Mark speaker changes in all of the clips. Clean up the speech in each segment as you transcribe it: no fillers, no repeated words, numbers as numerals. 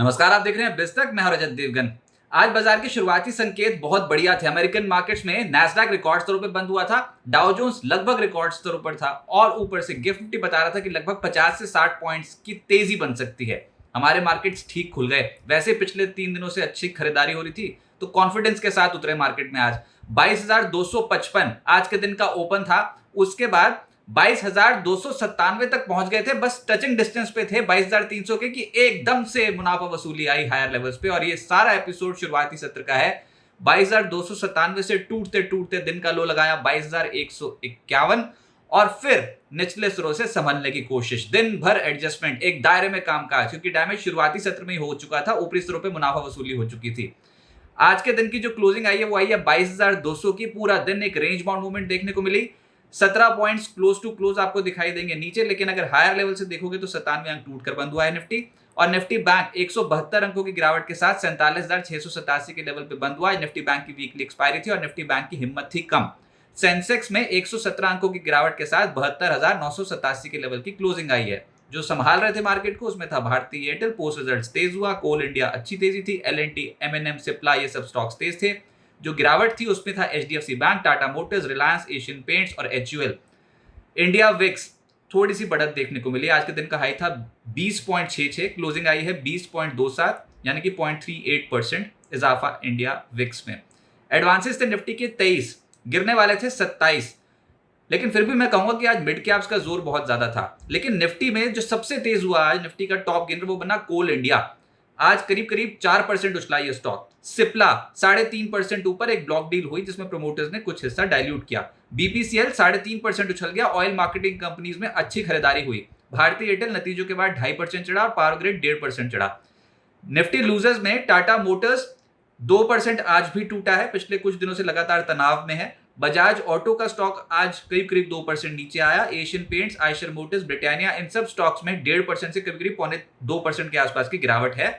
Speaker 1: नमस्कार, आप देख रहे हैं बिस्तक। मैं हूं रजत देवगन। आज बाजार के शुरुआती संकेत बहुत बढ़िया थे। अमेरिकन मार्केट्स में नैस्डैक रिकॉर्ड स्तरों पर बंद हुआ था। डाउ जोन्स लगभग रिकॉर्ड स्तरों पर था और ऊपर से गिफ्ट निफ्टी बता रहा था कि लगभग 50 से 60 पॉइंट्स की तेजी बन सकती है। हमारे मार्केट्स ठीक खुल गए। वैसे पिछले 3 दिनों से अच्छी खरीदारी हो रही थी, तो कॉन्फिडेंस के साथ उतरे मार्केट में। आज 22,255 आज के दिन का ओपन था। उसके बाद 22,297 तक पहुंच गए थे। बस टचिंग डिस्टेंस पे थे 22,300 के कि एकदम से मुनाफा वसूली आई हायर लेवल्स पे। और ये सारा एपिसोड शुरुआती सत्र का है। 22,297 से टूटते टूटते दिन का लो लगाया 22,151 और फिर निचले सिरों से संभलने की कोशिश। दिन भर एडजस्टमेंट, एक दायरे में कामकाज, क्योंकि डैमेज शुरुआती सत्र में ही हो चुका था। ऊपरी सिरों पे मुनाफा वसूली हो चुकी थी। आज के दिन की जो क्लोजिंग आई है वो आई है 22,200 की। पूरा दिन एक रेंज बाउंड मूवमेंट देखने को मिली। 17 पॉइंट्स क्लोज टू क्लोज आपको दिखाई देंगे नीचे, लेकिन अगर हायर लेवल से देखोगे तो 97 अंक टूटकर बंद हुआ है निफ्टी। और निफ्टी बैंक 172 अंकों की गिरावट के साथ 47,687 के लेवल पे बंद हुआ है। निफ्टी बैंक की वीकली एक्सपायरी थी और निफ्टी बैंक की हिम्मत थी कम। सेंसेक्स में 117 अंकों की गिरावट के साथ 72,987 के लेवल की क्लोजिंग आई है। जो संभाल रहे थे मार्केट को उसमें था भारतीय एयरटेल। पोस्ट रिजल्ट्स तेज हुआ। कोल इंडिया अच्छी तेजी थी। L&T, M&M, सिप्ला ये सब स्टॉक्स तेज थे। जो गिरावट थी उसमें था HDFC bank, Tata Motors, Reliance, Asian paints और HUL। इंडिया विक्स थोड़ी सी बढ़त देखने को मिली। आज के दिन का हाई था 20.66, क्लोजिंग आई है 20.27, यानी कि 0.38% इजाफा इंडिया विक्स में। एडवांसेस थे निफ्टी के 23, गिरने वाले थे 27, लेकिन फिर भी मैं कहूंगा कि आज मिड कैप्स का जोर बहुत ज्यादा था। लेकिन निफ्टी में जो सबसे तेज हुआ आज, निफ्टी का टॉप गेनर वो बना कोल इंडिया। आज करीब करीब 4% उछला ये स्टॉक। सिप्ला 3.5% ऊपर, एक ब्लॉक डील हुई जिसमें प्रोमोटर्स ने कुछ हिस्सा डाइल्यूट किया। BPCL 3.5% उछल गया। ऑयल मार्केटिंग कंपनीज में अच्छी खरीदारी हुई। भारतीय एयरटेल नतीजों के बाद 2.5% चढ़ा और पावर ग्रिड 1.5% चढ़ा। निफ्टी लूजर्स में टाटा मोटर्स 2% आज भी टूटा है। पिछले कुछ दिनों से लगातार तनाव में है। बजाज ऑटो का स्टॉक आज करीब करीब 2% नीचे आया। Asian Paints, Eicher Motors, Britannia, इन सब स्टॉक्स में 1.5% से करीब करीब 2% के आसपास की गिरावट है।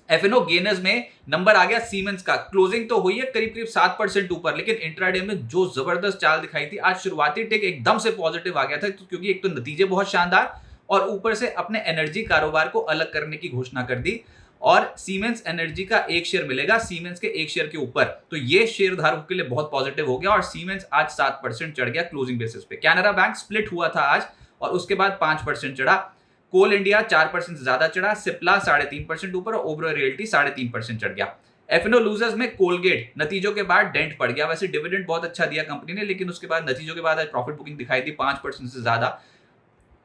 Speaker 1: F&O गेनर्स में नंबर आ गया सीमेंस का। क्लोजिंग तो हुई है करीब करीब 7% ऊपर, लेकिन इंट्राडे में जो जबरदस्त चाल दिखाई थी आज, शुरुआती टिक एकदम से पॉजिटिव आ गया था, क्योंकि एक तो नतीजे बहुत शानदार और ऊपर से अपने एनर्जी कारोबार को अलग करने की घोषणा कर दी। और सीमेंस एनर्जी का एक शेयर मिलेगा सीमेंस के एक शेयर के ऊपर, तो ये शेयर धारकों के लिए बहुत पॉजिटिव हो गया और सीमेंस आज 7% चढ़ गया क्लोजिंग बेसिस पे। कैनरा बैंक स्प्लिट हुआ था आज और उसके बाद 5% चढ़ा। कोल इंडिया 4% से ज्यादा चढ़ा। सिप्ला 3.5% ऊपर और ओबरॉय रियल्टी 3.5% चढ़ गया। F&O लूजर्स में कोलगेट नतीजों के बाद डेंट पड़ गया। वैसे डिविडेंड बहुत अच्छा दिया कंपनी ने, लेकिन उसके बाद नतीजों के बाद आज प्रॉफिट बुकिंग दिखाई दी 5% से ज्यादा।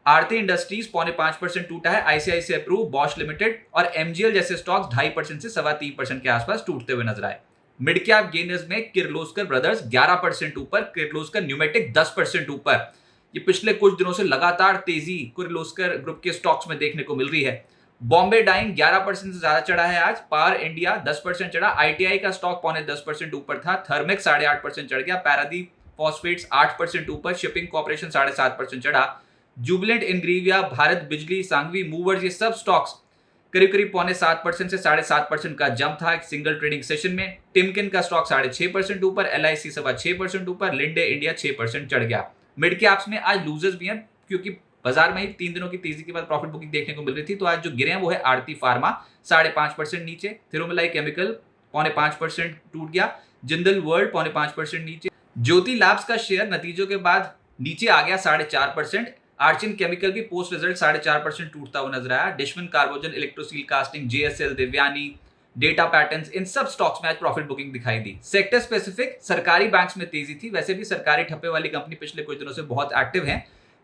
Speaker 1: आरती इंडस्ट्रीज 0.5% टूटा है। ICICI प्रू, बॉश लिमिटेड और MGL जैसे स्टॉक्स 2.5% से 3.25% के आसपास टूटते हुए नजर आए। मिड कैप गेनर्स में किर्लोस्कर ब्रदर्स 11% ऊपर, किर्लोस्कर न्यूमेटिक 10% ऊपर। ये पिछले कुछ दिनों से लगातार तेजी किर्लोस्कर ग्रुप के स्टॉक्स में देखने को मिल रही है। बॉम्बे डाइंग 11% से ज्यादा चढ़ा है आज। पावर इंडिया 10% चढ़ा। ITI का स्टॉक 0.10% ऊपर था। थर्मिक 8.5% चढ़ गया। पैरादीप फॉस्फेट्स 8% ऊपर। शिपिंग कॉर्पोरेशन 7.5% चढ़ा। जुबिलेंट इंग्रीविया, भारत बिजली, सांघवी मूवर्स, ये सब स्टॉक्स करीब करीब 0.7% से 7.5% का जंप था एक सिंगल ट्रेडिंग सेशन में। टिमकिन का स्टॉक 6.5% ऊपर। LIC 6.5% ऊपर। लिंडे इंडिया 6% चढ़ गया। मिड कैप्स में आज लूजर्स भी हैं, क्योंकि बाजार में ही 3 दिनों की तेजी के बाद प्रॉफिट बुकिंग देखने को मिल रही थी। तो आज जो गिरे हैं वो है आरती फार्मा 5.5% नीचे। थिरुमलाई केमिकल 0.5% टूट गया। जिंदल वर्ल्ड 0.5% नीचे। ज्योति लैब्स का शेयर नतीजों के बाद नीचे आ गया 4.5%। आर्चिन केमिकल भी पोस्ट रिजल्ट 4.5% टूटता हुआ नजर आया। Dishman Carbogen, Electrosteel Casting, JSL, Devyani, Data Patterns, इन सब स्टॉक्स में आज प्रॉफिट बुकिंग दिखाई दी। सेक्टर स्पेसिफिक सरकारी बैंक्स में तेजी थी। वैसे भी सरकारी ठप्पे वाली कंपनी पिछले कुछ दिनों से बहुत एक्टिव है।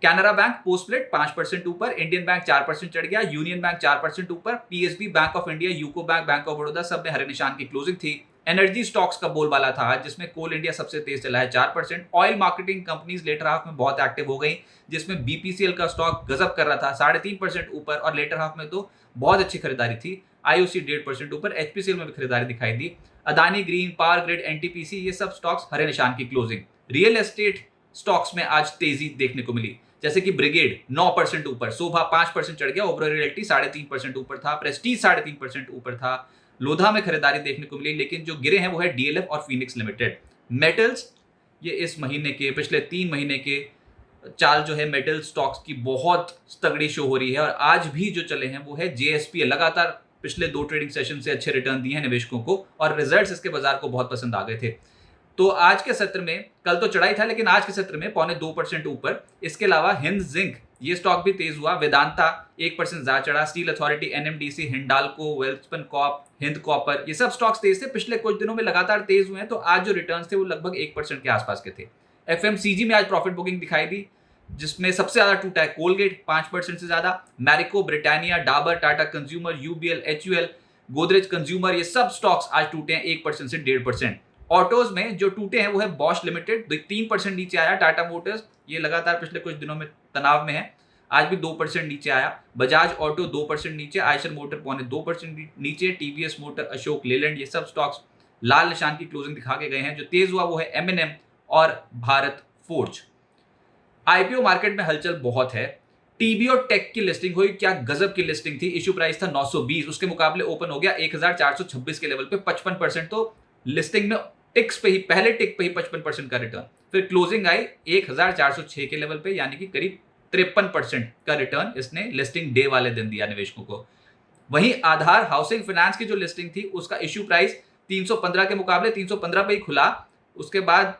Speaker 1: कैनरा बैंक पोस्ट स्प्लिट 5% ऊपर। इंडियन बैंक 4% चढ़ गया। यूनियन बैंक 4% ऊपर। PSB, bank of India, UCO bank, bank of Baroda सब में हरे निशान की क्लोजिंग थी। एनर्जी स्टॉक्स का बोलबाला था आज, जिसमें कोल इंडिया सबसे तेज चला है 4%। Oil marketing companies later half में बहुत एक्टिव हो गई, जिसमें BPCL का स्टॉक गजब कर रहा था 3.5% ऊपर और लेटर हाफ में तो बहुत अच्छी खरीदारी थी। IOC 1.5% ऊपर। HPCL में भी खरीदारी दिखाई दी। Adani Green, Power Grid, NTPC ये सब स्टॉक्स हरे निशान की क्लोजिंग। रियल एस्टेट स्टॉक्स में आज तेजी देखने को मिली, जैसे कि ब्रिगेड 9% ऊपर। शोभा 5% चढ़ गया। ओबरॉय रियल्टी 3.5% ऊपर था। प्रेस्टीज 3.5% ऊपर था। लोधा में खरीदारी देखने को मिली, लेकिन जो गिरे हैं वो है DLF और फिनिक्स लिमिटेड। मेटल्स ये इस महीने के, पिछले 3 महीने के चाल जो है मेटल स्टॉक्स की बहुत तगड़ी शो हो रही है और आज भी जो चले हैं वो है JSPL लगातार पिछले 2 ट्रेडिंग सेशन से अच्छे रिटर्न दिए हैं निवेशकों को और रिजल्ट्स इसके बाजार को बहुत पसंद आ गए थे। तो आज के सत्र में, कल तो चढ़ाई था लेकिन आज के सत्र में 0.25% ऊपर। इसके अलावा हिंद जिंक ये स्टॉक भी तेज हुआ, वेदांता 1% ज्यादा चढ़ा, steel authority, NMDC, Hindalco, Welspun Corp, Hind copper, ये सब स्टॉक्स तेज थे। पिछले कुछ दिनों में लगातार तेज हुए हैं। तो आज जो रिटर्न्स थे वो लगभग 1% के आसपास के थे। एफएमसीजी में आज प्रॉफिट बुकिंग दिखाई दी, जिसमें सबसे ज्यादा टूटा है कोलगेट 5% से ज्यादा, Marico, Britannia, Dabur, Tata consumer, UBL, HUL, Godrej consumer, ये सब स्टॉक्स आज टूटे हैं 1% से 1.5%। ऑटोज में जो टूटे हैं वो है बॉश लिमिटेड, 3% नीचे आया। टाटा मोटर्स ये लगातार पिछले कुछ दिनों में तनाव में है, आज भी 2% नीचे आया। बजाज ऑटो 2% नीचे, आयशर मोटर 2% नीचे, टीवीएस मोटर, अशोक लेलैंड, ये सब स्टॉक्स लाल निशान की क्लोजिंग दिखा के गए हैं। जो तेज हुआ वो है एमएनएम और भारत फोर्ज। आईपीओ मार्केट में हलचल बहुत है। टीबीओ टेक की लिस्टिंग हुई, क्या गजब की लिस्टिंग थी। इश्यू प्राइस था 920, उसके मुकाबले ओपन हो गया 1426 के लेवल पे, 55%। तो लिस्टिंग में टिक्स पे ही, पहले टिक पे ही 55% का रिटर्न। फिर क्लोजिंग आई 1406 के लेवल पे, यानी कि करीब 53% का रिटर्न इसने लिस्टिंग डे वाले दिन दिया निवेशकों को। वहीं आधार हाउसिंग फाइनेंस की जो लिस्टिंग थी उसका इश्यू प्राइस 315 के मुकाबले 315 पे ही खुला, उसके बाद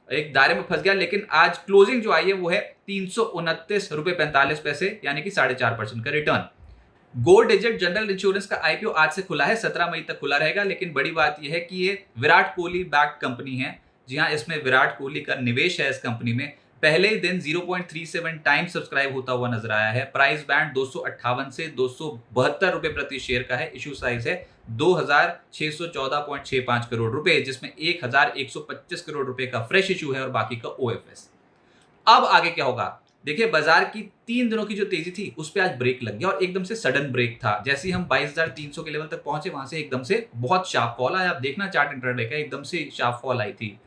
Speaker 1: एक दायरे में फंस गया। लेकिन आज क्लोजिंग जो आई है वो है 329.45 रुपए, यानी कि 4.5% का रिटर्न। गो डिजिट जनरल इंश्योरेंस का आईपीओ आज से खुला है, 17 मई तक खुला रहेगा। लेकिन बड़ी बात यह है कि ये विराट कोहली बैक्ड कंपनी है। जी हाँ, इसमें विराट कोहली का निवेश है इस कंपनी में। पहले ही दिन 0.37 टाइम्स सब्सक्राइब होता हुआ नजर आया है। प्राइस बैंड 258 से 272 रुपए प्रति शेयर का है। इश्यू साइज है 2614.65 करोड़ रुपए, जिसमें 1125 करोड़ रुपए का फ्रेश इश्यू है और बाकी का ओएफएस। अब आगे क्या होगा? देखिए, बाजार की 3 दिनों की जो तेजी थी उस पर आज ब्रेक लग गया और एकदम से सडन ब्रेक था। जैसे ही हम 22,300 के लेवल तक पहुंचे, वहां से एकदम से बहुत शार्प फॉल आया। आप देखना चार्ट इंट्राडे का, एकदम से शार्प फॉल आई थी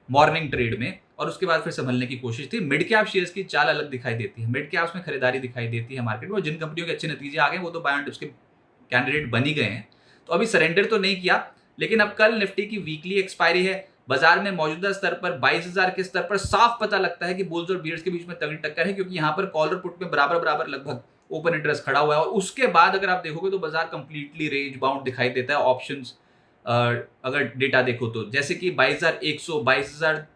Speaker 1: मॉर्निंग ट्रेड में और उसके बाद फिर संभलने की कोशिश थी। मिड कैप शेयर्स की चाल अलग दिखाई देती है। मिड कैप्स में खरीदारी दिखाई देती है मार्केट में। जिन कंपनियों के अच्छे नतीजे आ गए वो तो बाय ऑन डिप्स के कैंडिडेट बन ही गए हैं। तो अभी सरेंडर तो नहीं किया, लेकिन अब कल निफ्टी की वीकली एक्सपायरी है। बाजार में मौजूदा स्तर पर 22,000 के स्तर पर साफ पता लगता है कि बुल्स और बियर्स के बीच में तगड़ी टक्कर है, क्योंकि यहाँ पर कॉल और पुट में बराबर बराबर लगभग ओपन इंटरेस्ट खड़ा हुआ है। और उसके बाद अगर आप देखोगे तो बाजार कंप्लीटली रेंज बाउंड दिखाई देता है। ऑप्शंस अगर डेटा देखो तो जैसे कि 22,100, 22,000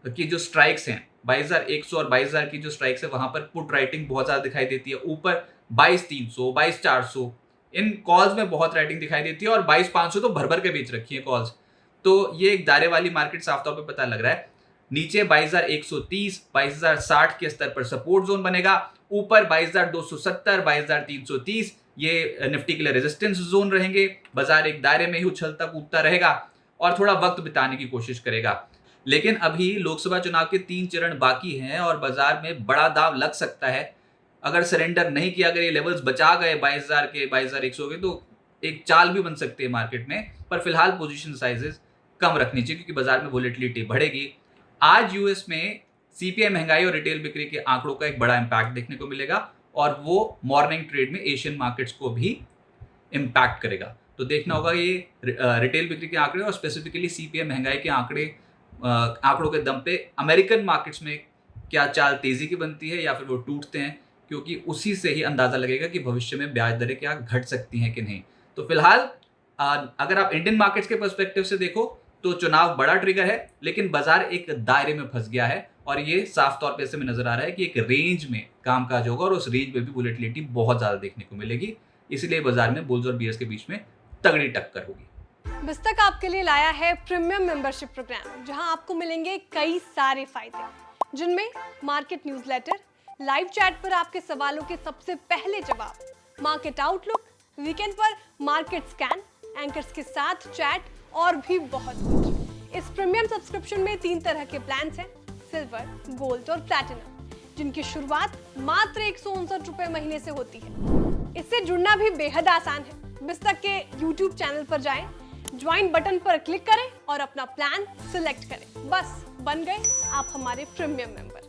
Speaker 1: की जो स्ट्राइक्स हैं, 22,100 और 22,000 की जो स्ट्राइक्स है, वहां पर पुट राइटिंग बहुत ज्यादा दिखाई देती है। ऊपर 22,300, 22,400 इन कॉल्स में बहुत राइटिंग दिखाई देती है और 22,500 तो भर भर के बेच रखी है कॉल्स। तो ये एक दायरे वाली मार्केट साफ तौर पे पता लग रहा है। नीचे 22,130, 22,060 के स्तर पर सपोर्ट जोन बनेगा। ऊपर 22,270, 22,330 ये निफ्टी के लिए रेजिस्टेंस जोन रहेंगे। बाजार एक दायरे में ही उछलता कूदता रहेगा और थोड़ा वक्त बिताने की कोशिश करेगा। लेकिन अभी लोकसभा चुनाव के 3 चरण बाकी हैं और बाजार में बड़ा दाव लग सकता है। अगर सरेंडर नहीं किया, अगर ये लेवल्स बचा गए 22,000 के, 22,100 के, तो एक चाल भी बन सकती है मार्केट में। पर फिलहाल पोजीशन साइजेस कम रखनी चाहिए क्योंकि बाजार में वोलेटिलिटी बढ़ेगी। आज यूएस में सीपीआई, महंगाई और रिटेल बिक्री के आंकड़ों का एक बड़ा इंपैक्ट देखने को मिलेगा और वो मॉर्निंग ट्रेड में एशियन मार्केट्स को भी इंपैक्ट करेगा। तो देखना होगा ये रिटेल बिक्री के आंकड़े और स्पेसिफिकली सीपीआई, महंगाई के आंकड़ों के दम पे अमेरिकन मार्केट्स में क्या चाल तेजी की बनती है या फिर वो टूटते हैं, क्योंकि उसी से ही अंदाजा लगेगा कि भविष्य में ब्याज दरें क्या घट सकती हैं कि नहीं। तो फिलहाल अगर आप इंडियन मार्केट्स के पर्सपेक्टिव से देखो तो चुनाव बड़ा ट्रिगर है, लेकिन बाजार एक दायरे में फंस गया है और ये साफ तौर पे ऐसे में नजर आ रहा है कि एक रेंज में कामकाज होगा और उस रेंज में भी वोलेटिलिटी बहुत ज्यादा देखने को मिलेगी। इसलिए बाजार में बुल्स और बियर्स के बीच में तगड़ी टक्कर होगी।
Speaker 2: बिस्तक आपके लिए लाया है प्रीमियम मेंबरशिप प्रोग्राम, जहां आपको मिलेंगे कई सारे फायदे, जिनमें मार्केट न्यूज़लेटर, लाइव चैट पर आपके सवालों के सबसे पहले जवाब, मार्केट आउटलुक, वीकेंड पर मार्केट स्कैन, एंकर्स के साथ चैट और भी बहुत कुछ। इस प्रीमियम सब्सक्रिप्शन में 3 तरह के प्लान्स हैं, सिल्वर, गोल्ड और प्लैटिनम, जिनकी शुरुआत मात्र 159 रुपए महीने से होती है। इससे जुड़ना भी बेहद आसान है। बिस्तक के YouTube चैनल पर जाएं, ज्वाइन बटन पर क्लिक करें और अपना प्लान सिलेक्ट करें। बस बन गए आप हमारे प्रीमियम मेंबर।